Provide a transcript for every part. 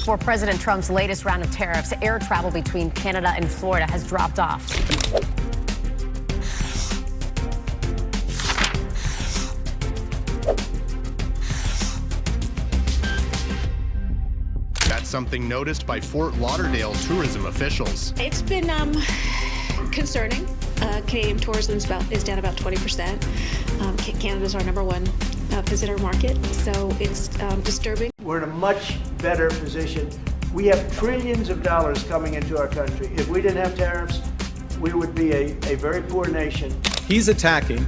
Before President Trump's latest round of tariffs, air travel between Canada and Florida has dropped off. That's something noticed by Fort Lauderdale tourism officials. It's been concerning. Canadian tourism is down about 20%. Canada's our number one visitor market, so it's disturbing. We're in a much better position. We have trillions of dollars coming into our country. If we didn't have tariffs, we would be a very poor nation. He's attacking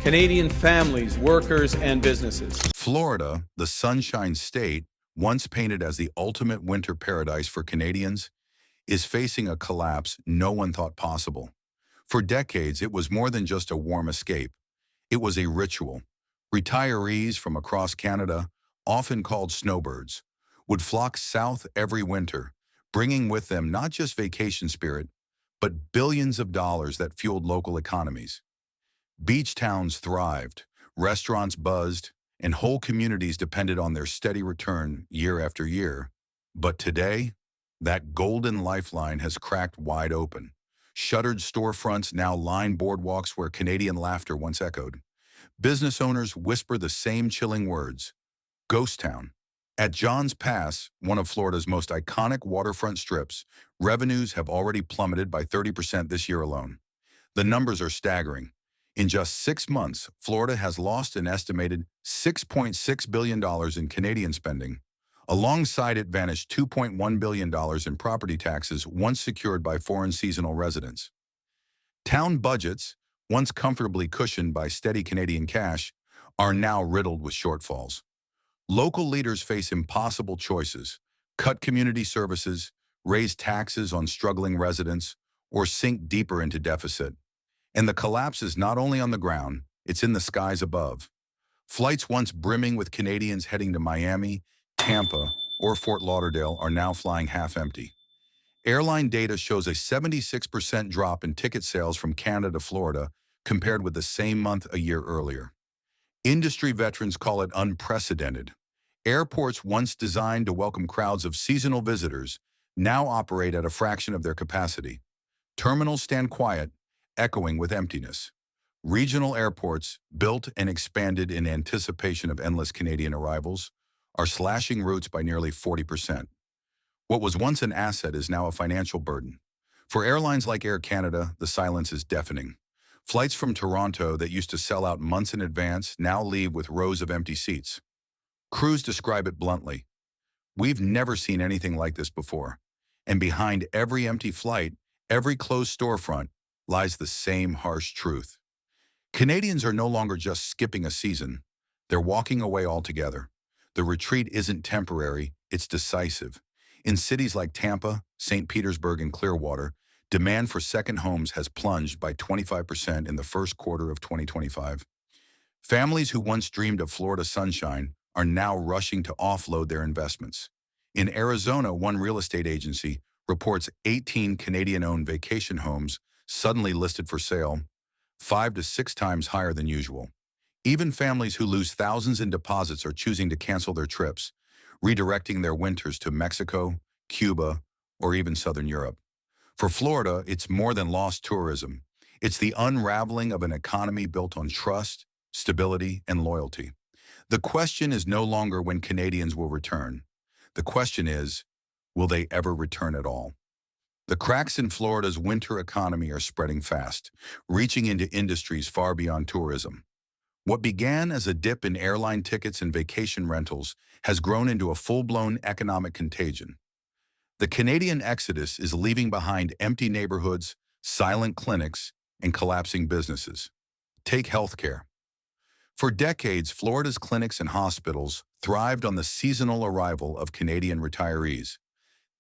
Canadian families, workers, and businesses. Florida, the Sunshine State, once painted as the ultimate winter paradise for Canadians, is facing a collapse no one thought possible. For decades, it was more than just a warm escape. It was a ritual. Retirees from across Canada, often called snowbirds, would flock south every winter, bringing with them not just vacation spirit, but billions of dollars that fueled local economies. Beach towns thrived, restaurants buzzed, and whole communities depended on their steady return year after year. But today, that golden lifeline has cracked wide open. Shuttered storefronts now line boardwalks where Canadian laughter once echoed. Business owners whisper the same chilling words: ghost town. At John's Pass, one of Florida's most iconic waterfront strips, revenues have already plummeted by 30% this year alone. The numbers are staggering. In just 6 months, Florida has lost an estimated $6.6 billion in Canadian spending. Alongside it vanished $2.1 billion in property taxes once secured by foreign seasonal residents. Town budgets, once comfortably cushioned by steady Canadian cash, are now riddled with shortfalls. Local leaders face impossible choices: cut community services, raise taxes on struggling residents, or sink deeper into deficit. And the collapse is not only on the ground, it's in the skies above. Flights once brimming with Canadians heading to Miami, Tampa, or Fort Lauderdale are now flying half empty. Airline data shows a 76% drop in ticket sales from Canada to Florida compared with the same month a year earlier. Industry veterans call it unprecedented. Airports once designed to welcome crowds of seasonal visitors now operate at a fraction of their capacity. Terminals stand quiet, echoing with emptiness. Regional airports, built and expanded in anticipation of endless Canadian arrivals, are slashing routes by nearly 40%. What was once an asset is now a financial burden. For airlines like Air Canada, the silence is deafening. Flights from Toronto that used to sell out months in advance now leave with rows of empty seats. Crews describe it bluntly: "We've never seen anything like this before." And behind every empty flight, every closed storefront, lies the same harsh truth. Canadians are no longer just skipping a season. They're walking away altogether. The retreat isn't temporary, it's decisive. In cities like Tampa, St. Petersburg, and Clearwater, demand for second homes has plunged by 25% in the first quarter of 2025. Families who once dreamed of Florida sunshine are now rushing to offload their investments. In Arizona, one real estate agency reports 18 Canadian-owned vacation homes suddenly listed for sale, 5 to 6 times higher than usual. Even families who lose thousands in deposits are choosing to cancel their trips, redirecting their winters to Mexico, Cuba, or even Southern Europe. For Florida, it's more than lost tourism. It's the unraveling of an economy built on trust, stability, and loyalty. The question is no longer when Canadians will return. The question is, will they ever return at all? The cracks in Florida's winter economy are spreading fast, reaching into industries far beyond tourism. What began as a dip in airline tickets and vacation rentals has grown into a full-blown economic contagion. The Canadian exodus is leaving behind empty neighborhoods, silent clinics, and collapsing businesses. Take healthcare. For decades, Florida's clinics and hospitals thrived on the seasonal arrival of Canadian retirees.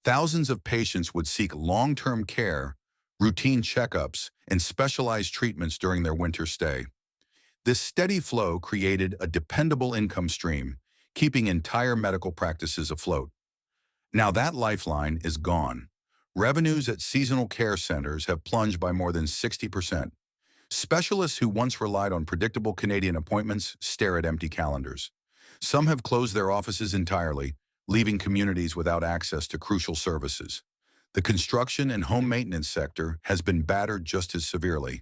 Thousands of patients would seek long-term care, routine checkups, and specialized treatments during their winter stay. This steady flow created a dependable income stream, keeping entire medical practices afloat. Now that lifeline is gone. Revenues at seasonal care centers have plunged by more than 60%. Specialists who once relied on predictable Canadian appointments stare at empty calendars. Some have closed their offices entirely, leaving communities without access to crucial services. The construction and home maintenance sector has been battered just as severely.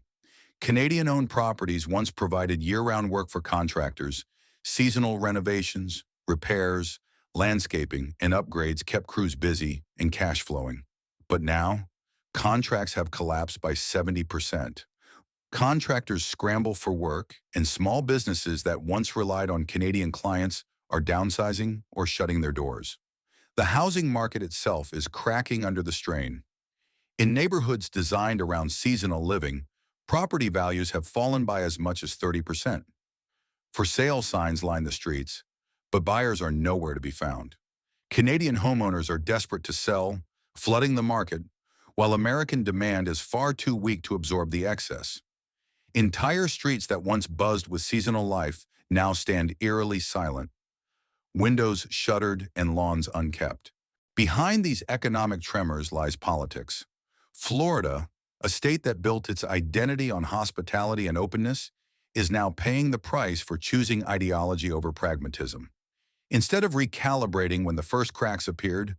Canadian-owned properties once provided year-round work for contractors. Seasonal renovations, repairs, landscaping, and upgrades kept crews busy and cash flowing. But now, contracts have collapsed by 70%. Contractors scramble for work, and small businesses that once relied on Canadian clients are downsizing or shutting their doors. The housing market itself is cracking under the strain. In neighborhoods designed around seasonal living, property values have fallen by as much as 30%. For sale signs line the streets, but buyers are nowhere to be found. Canadian homeowners are desperate to sell, flooding the market, while American demand is far too weak to absorb the excess. Entire streets that once buzzed with seasonal life now stand eerily silent, windows shuttered and lawns unkept. Behind these economic tremors lies politics. Florida, a state that built its identity on hospitality and openness, is now paying the price for choosing ideology over pragmatism. Instead of recalibrating when the first cracks appeared,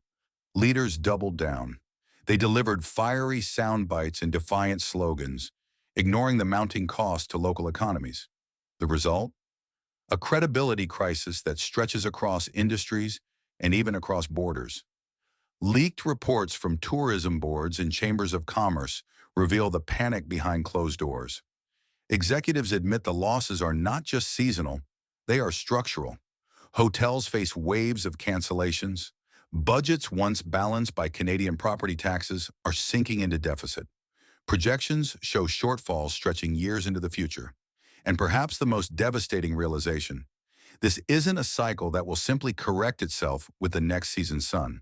leaders doubled down. They delivered fiery sound bites and defiant slogans, ignoring the mounting cost to local economies. The result? A credibility crisis that stretches across industries and even across borders. Leaked reports from tourism boards and chambers of commerce reveal the panic behind closed doors. Executives admit the losses are not just seasonal, they are structural. Hotels face waves of cancellations. Budgets once balanced by Canadian property taxes are sinking into deficit. Projections show shortfalls stretching years into the future. And perhaps the most devastating realization, this isn't a cycle that will simply correct itself with the next season's sun.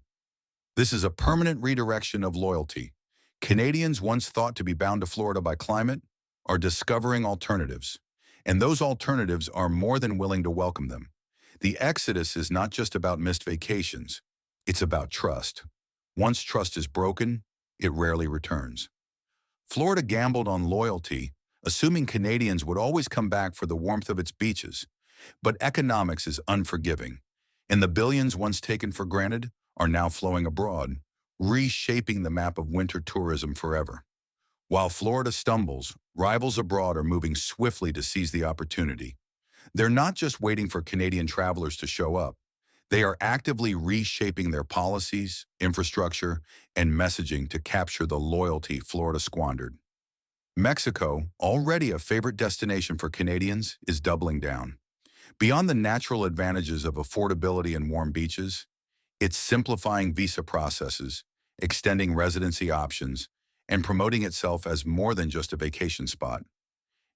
This is a permanent redirection of loyalty. Canadians once thought to be bound to Florida by climate are discovering alternatives, and those alternatives are more than willing to welcome them. The exodus is not just about missed vacations, it's about trust. Once trust is broken, it rarely returns. Florida gambled on loyalty, assuming Canadians would always come back for the warmth of its beaches. But economics is unforgiving, and the billions once taken for granted are now flowing abroad, reshaping the map of winter tourism forever. While Florida stumbles, rivals abroad are moving swiftly to seize the opportunity. They're not just waiting for Canadian travelers to show up. They are actively reshaping their policies, infrastructure, and messaging to capture the loyalty Florida squandered. Mexico, already a favorite destination for Canadians, is doubling down. Beyond the natural advantages of affordability and warm beaches, it's simplifying visa processes, extending residency options, and promoting itself as more than just a vacation spot.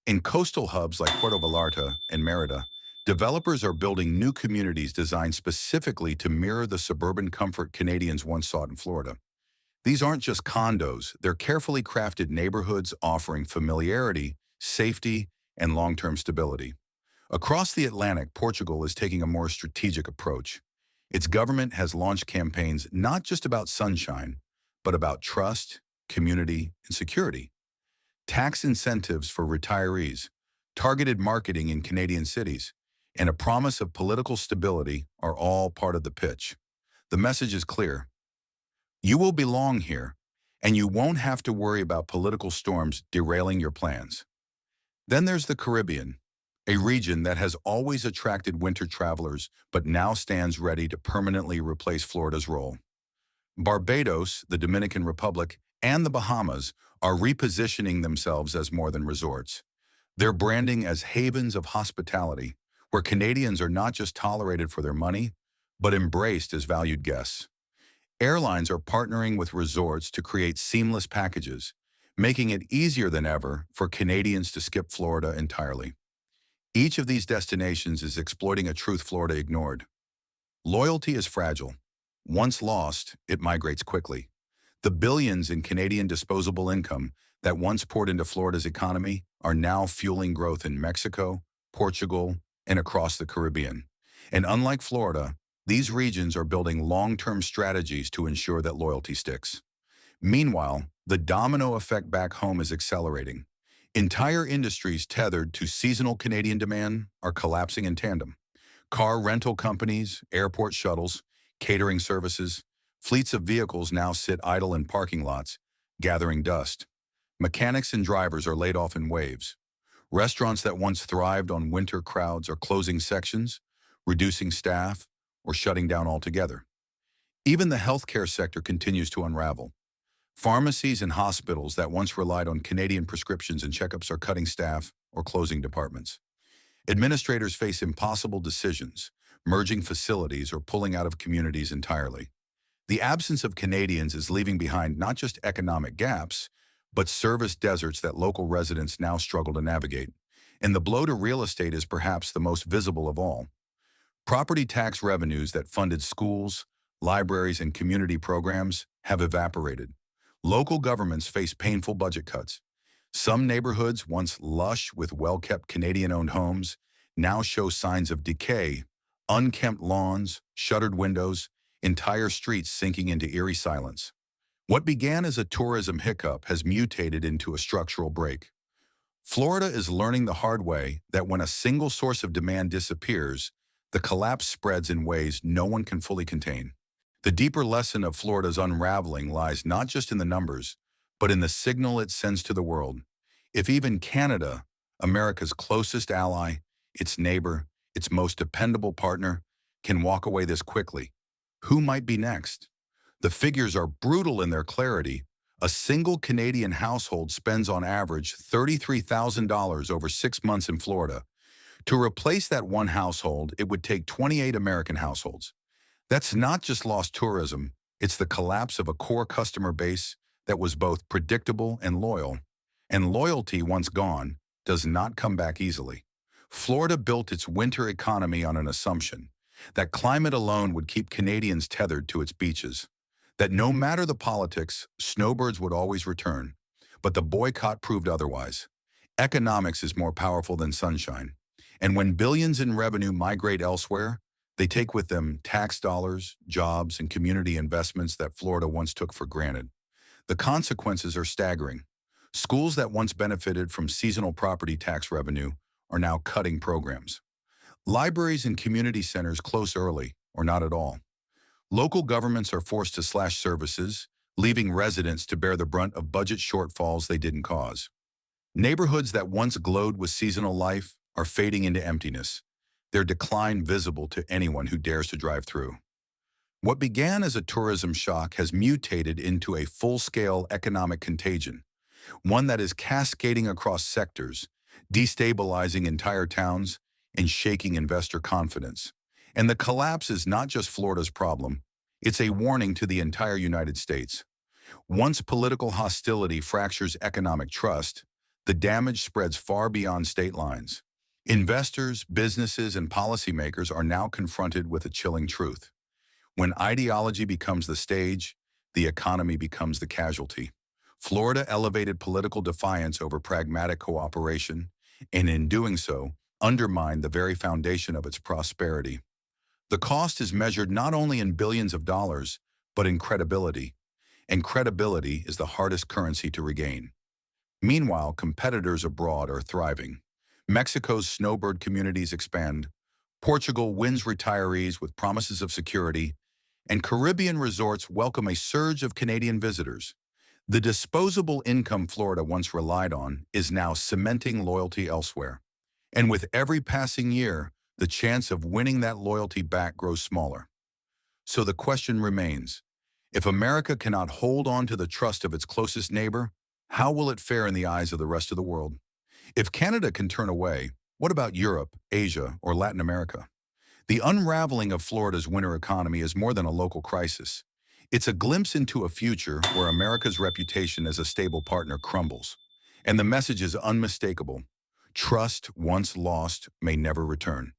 In coastal hubs like Puerto Vallarta and Mérida, developers are building new communities designed specifically to mirror the suburban comfort Canadians once sought in Florida. These aren't just condos, they're carefully crafted neighborhoods offering familiarity, safety, and long-term stability. Across the Atlantic, Portugal is taking a more strategic approach. Its government has launched campaigns not just about sunshine, but about trust, community, and security. Tax incentives for retirees, targeted marketing in Canadian cities, and a promise of political stability are all part of the pitch. The message is clear. You will belong here, and you won't have to worry about political storms derailing your plans. Then there's the Caribbean, a region that has always attracted winter travelers but now stands ready to permanently replace Florida's role. Barbados, the Dominican Republic, and the Bahamas are repositioning themselves as more than resorts. They're branding as havens of hospitality, where Canadians are not just tolerated for their money, but embraced as valued guests. Airlines are partnering with resorts to create seamless packages, making it easier than ever for Canadians to skip Florida entirely. Each of these destinations is exploiting a truth Florida ignored. Loyalty is fragile. Once lost, it migrates quickly. The billions in Canadian disposable income that once poured into Florida's economy are now fueling growth in Mexico, Portugal, and across the Caribbean. And unlike Florida, these regions are building long-term strategies to ensure that loyalty sticks. Meanwhile, the domino effect back home is accelerating. Entire industries tethered to seasonal Canadian demand are collapsing in tandem. Car rental companies, airport shuttles, catering services. Fleets of vehicles now sit idle in parking lots, gathering dust. Mechanics and drivers are laid off in waves. Restaurants that once thrived on winter crowds are closing sections, reducing staff, or shutting down altogether. Even the healthcare sector continues to unravel. Pharmacies and hospitals that once relied on Canadian prescriptions and checkups are cutting staff or closing departments. Administrators face impossible decisions, merging facilities or pulling out of communities entirely. The absence of Canadians is leaving behind not just economic gaps, but service deserts that local residents now struggle to navigate. And the blow to real estate is perhaps the most visible of all. Property tax revenues that funded schools, libraries, and community programs have evaporated. Local governments face painful budget cuts. Some neighborhoods, once lush with well-kept Canadian-owned homes, now show signs of decay, unkempt lawns, shuttered windows, entire streets sinking into eerie silence. What began as a tourism hiccup has mutated into a structural break. Florida is learning the hard way that when a single source of demand disappears, the collapse spreads in ways no one can fully contain. The deeper lesson of Florida's unraveling lies not just in the numbers, but in the signal it sends to the world. If even Canada, America's closest ally, its neighbor, its most dependable partner, can walk away this quickly, who might be next? The figures are brutal in their clarity. A single Canadian household spends on average $33,000 over 6 months in Florida. To replace that one household, it would take 28 American households. That's not just lost tourism, it's the collapse of a core customer base that was both predictable and loyal. And loyalty, once gone, does not come back easily. Florida built its winter economy on an assumption that climate alone would keep Canadians tethered to its beaches, that no matter the politics, snowbirds would always return. But the boycott proved otherwise. Economics is more powerful than sunshine. And when billions in revenue migrate elsewhere, they take with them tax dollars, jobs, and community investments that Florida once took for granted. The consequences are staggering. Schools that once benefited from seasonal property tax revenue are now cutting programs. Libraries and community centers close early, or not at all. Local governments are forced to slash services, leaving residents to bear the brunt of budget shortfalls they didn't cause. Neighborhoods that once glowed with seasonal life are fading into emptiness, their decline visible to anyone who dares to drive through. What began as a tourism shock has mutated into a full-scale economic contagion, one that is cascading across sectors, destabilizing entire towns, and shaking investor confidence. And the collapse is not just Florida's problem, it's a warning to the entire United States. Once political hostility fractures economic trust, the damage spreads far beyond state lines. Investors, businesses, and policymakers are now confronted with a chilling truth. When ideology becomes the stage, the economy becomes the casualty. Florida elevated political defiance over pragmatic cooperation, and in doing so, undermined the very foundation of its prosperity. The cost is measured not only in billions of dollars, but in credibility. And credibility is the hardest currency to regain. Meanwhile, competitors abroad are thriving. Mexico's snowbird communities expand, Portugal wins retirees with promises of security, and Caribbean resorts welcome a surge of Canadian visitors. The disposable income Florida once relied on is now cementing loyalty elsewhere. And with every passing year, the chance of winning that loyalty back grows smaller. So the question remains, if America cannot hold on to the trust of its closest neighbor, how will it fare in the eyes of the rest of the world? If Canada can turn away, what about Europe, Asia, or Latin America? The unraveling of Florida's winter economy is more than a local crisis. It's a glimpse into a future where America's reputation as a stable partner crumbles. And the message is unmistakable. Trust, once lost, may never return.